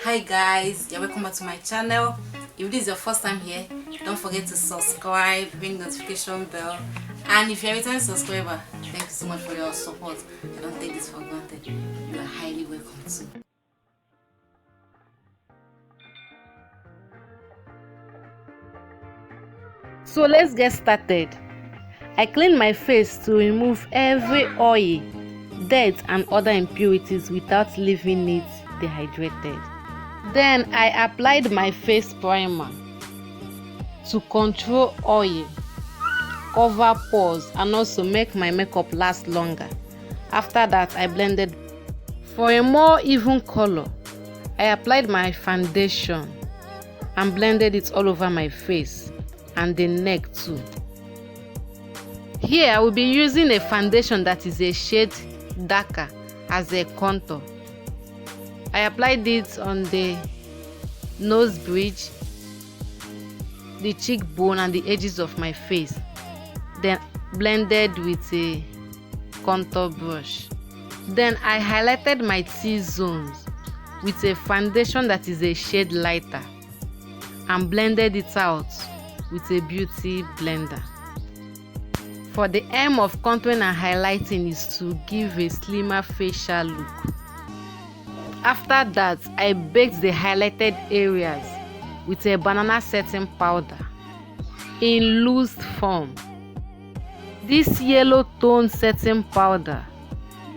Hi guys, you're welcome back to my channel. If this is your first time here, don't forget to subscribe, ring notification bell, and if you're a returning subscriber, thank you so much for your support. I don't take this for granted. You are highly welcome too. So let's get started. I clean my face to remove every oil, dirt and other impurities without leaving it dehydrated. Then I applied my face primer to control oil, cover pores and also make my makeup last longer. After that, I blended. For a more even color, I applied my foundation and blended it all over my face and the neck too. Here I will be using a foundation that is a shade darker as a contour. I applied it on the nose bridge, the cheekbone and the edges of my face, then blended with a contour brush. Then I highlighted my T-zones with a foundation that is a shade lighter and blended it out with a beauty blender. For the aim of contouring and highlighting is to give a slimmer facial look. After that, I baked the highlighted areas with a banana setting powder in loose form. This yellow tone setting powder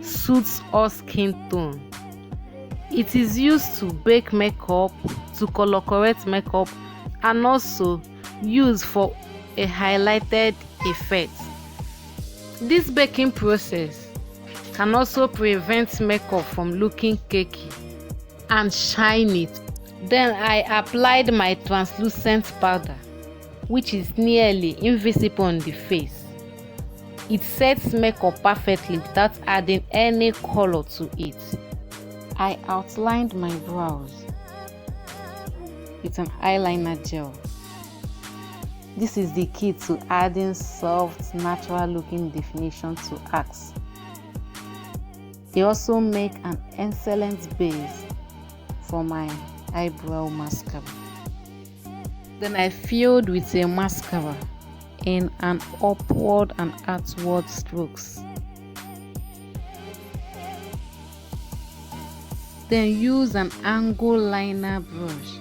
suits all skin tone. It is used to bake makeup, to color correct makeup, and also used for a highlighted effect. This baking process can also prevent makeup from looking cakey and shiny. Then I applied my translucent powder, which is nearly invisible on the face. It sets makeup perfectly without adding any color to it. I outlined my brows with an eyeliner gel. This is the key to adding soft, natural looking definition to acts. They also make an excellent base for my eyebrow mascara. Then I filled with a mascara in an upward and outward strokes. Then use an angle liner brush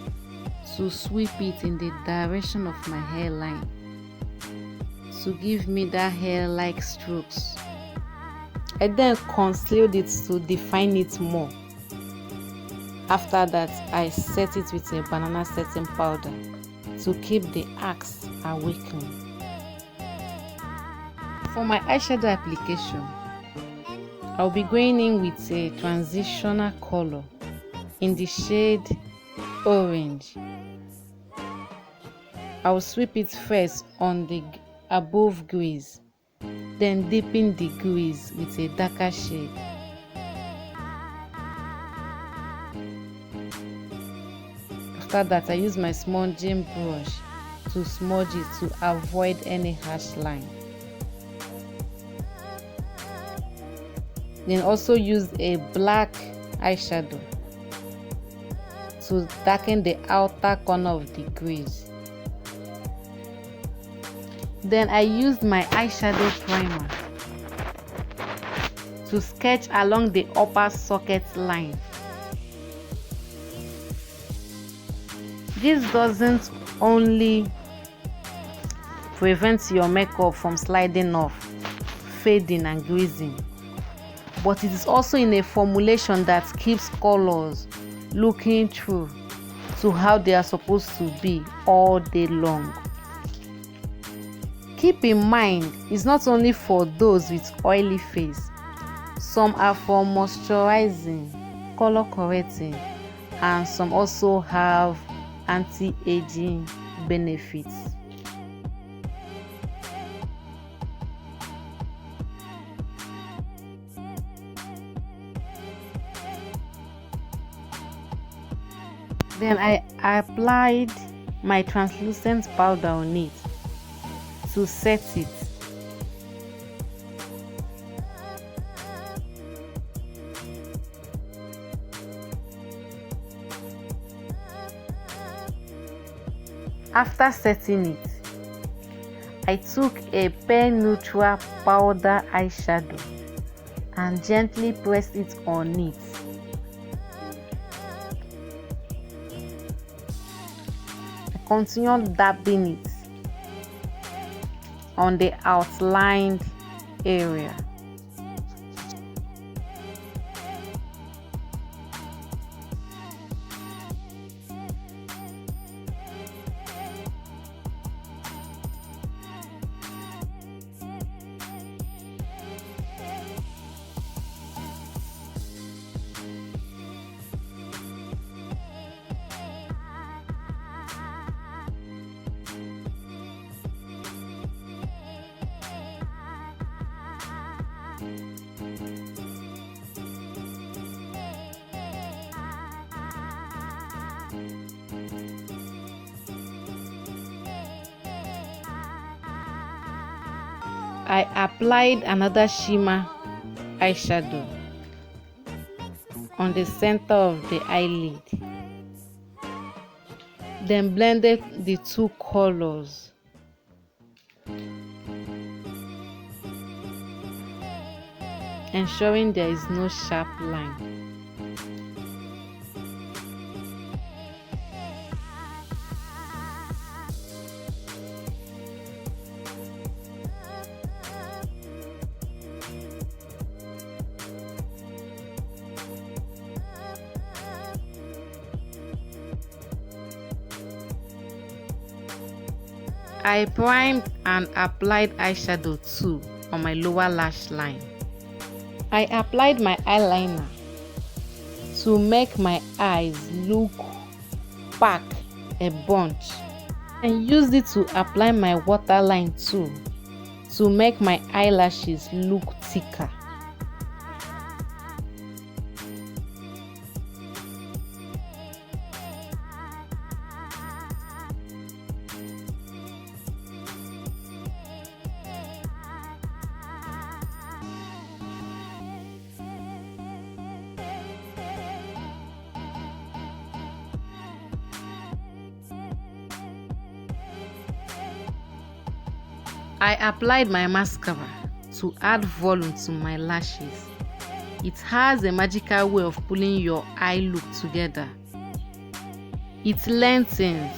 to sweep it in the direction of my hairline to give me that hair-like strokes. I then concealed it to define it more. After that, I set it with a banana setting powder to keep the acts awakened. For my eyeshadow application, I'll be going in with a transitional color in the shade orange. I'll sweep it first on the above grease, then deepen the grease with a darker shade. After that, I use my smudging brush to smudge it to avoid any harsh line. Then also use a black eyeshadow to darken the outer corner of the grease. Then I used my eyeshadow primer to sketch along the upper socket line. This doesn't only prevent your makeup from sliding off, fading and greasing, but it is also in a formulation that keeps colors looking true to how they are supposed to be all day long. Keep in mind, it's not only for those with oily face. Some are for moisturizing, color correcting, and some also have anti-aging benefits. Then I applied my translucent powder on it to set it. After setting it, I took a pen neutral powder eyeshadow and gently pressed it on it. I continued dabbing it on the outlined area. I applied another shimmer eyeshadow on the center of the eyelid, then blended the two colors. Ensuring there is no sharp line. I primed and applied eyeshadow too on my lower lash line. I applied my eyeliner to make my eyes look packed a bunch, and used it to apply my waterline too to make my eyelashes look thicker. I applied my mascara to add volume to my lashes. It has a magical way of pulling your eye look together. It lengthens,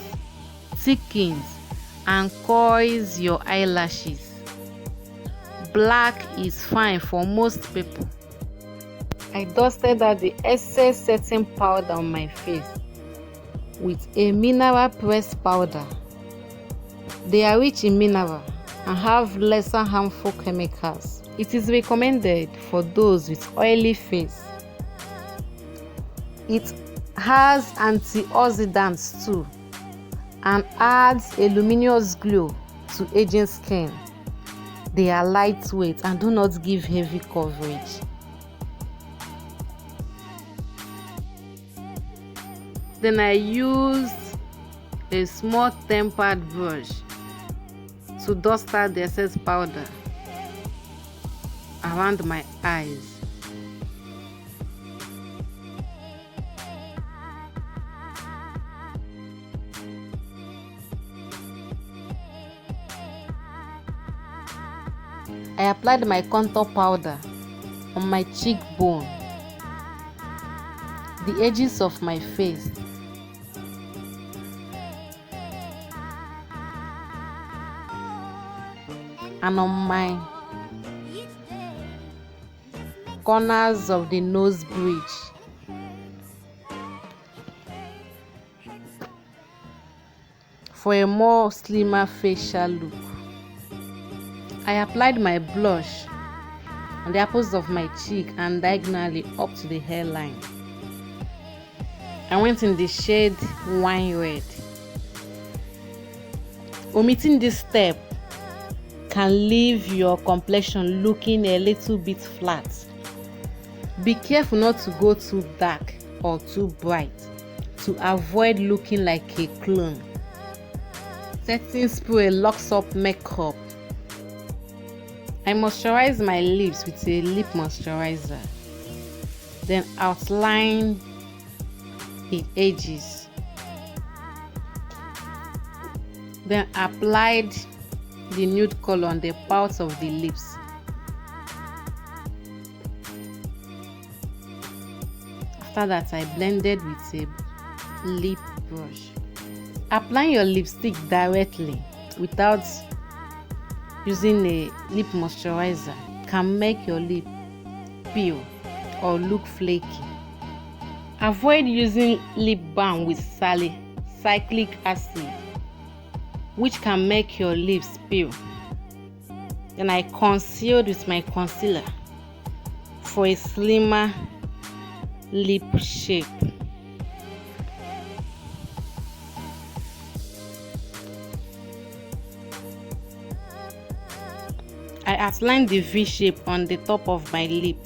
thickens, and coils your eyelashes. Black is fine for most people. I dusted out the excess setting powder on my face with a mineral pressed powder. They are rich in mineral and have lesser harmful chemicals. It is recommended for those with oily face. It has antioxidants too and adds a luminous glow to aging skin. They are lightweight and do not give heavy coverage. Then I used a small tempered brush to dust out the excess powder around my eyes. I applied my contour powder on my cheekbone, the edges of my face, and on my corners of the nose bridge. For a more slimmer facial look, I applied my blush on the apples of my cheek and diagonally up to the hairline. I went in the shade wine red. Omitting this step can leave your complexion looking a little bit flat. Be careful not to go too dark or too bright to avoid looking like a clone. Setting spray locks up makeup. I moisturize my lips with a lip moisturizer, then outline the edges. Then applied the nude color on the parts of the lips. After that, I blended with a lip brush. Applying your lipstick directly without using a lip moisturizer can make your lip peel or look flaky. Avoid using lip balm with salicylic acid, which can make your lips peel. Then I concealed with my concealer for a slimmer lip shape. I outlined the V shape on the top of my lip.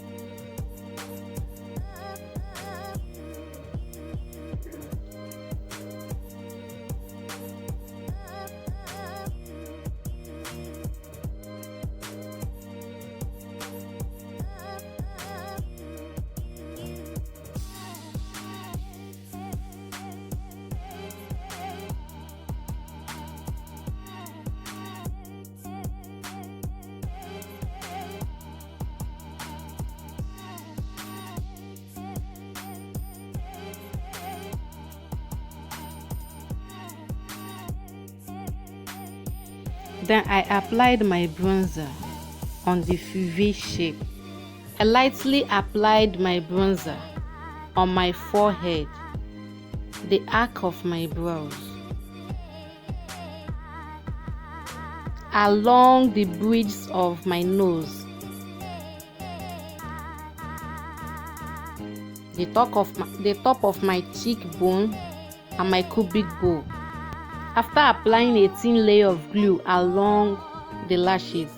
Then I applied my bronzer on the V shape. I lightly applied my bronzer on my forehead, the arc of my brows, along the bridges of my nose, the top of my cheekbone, and my cubic bow. After applying a thin layer of glue along the lashes,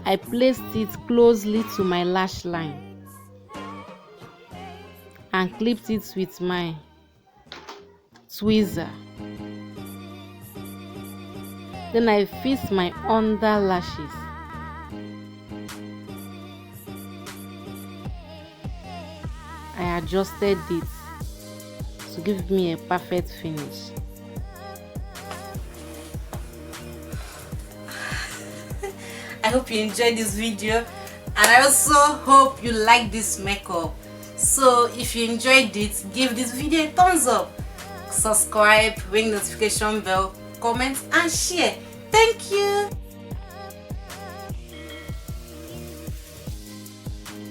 I placed it closely to my lash line and clipped it with my tweezer. Then I fixed my under lashes. I adjusted it to give me a perfect finish. I hope you enjoyed this video, and I also hope you like this makeup. So if you enjoyed it, give this video a thumbs up, subscribe, ring notification bell, comment and share. Thank you.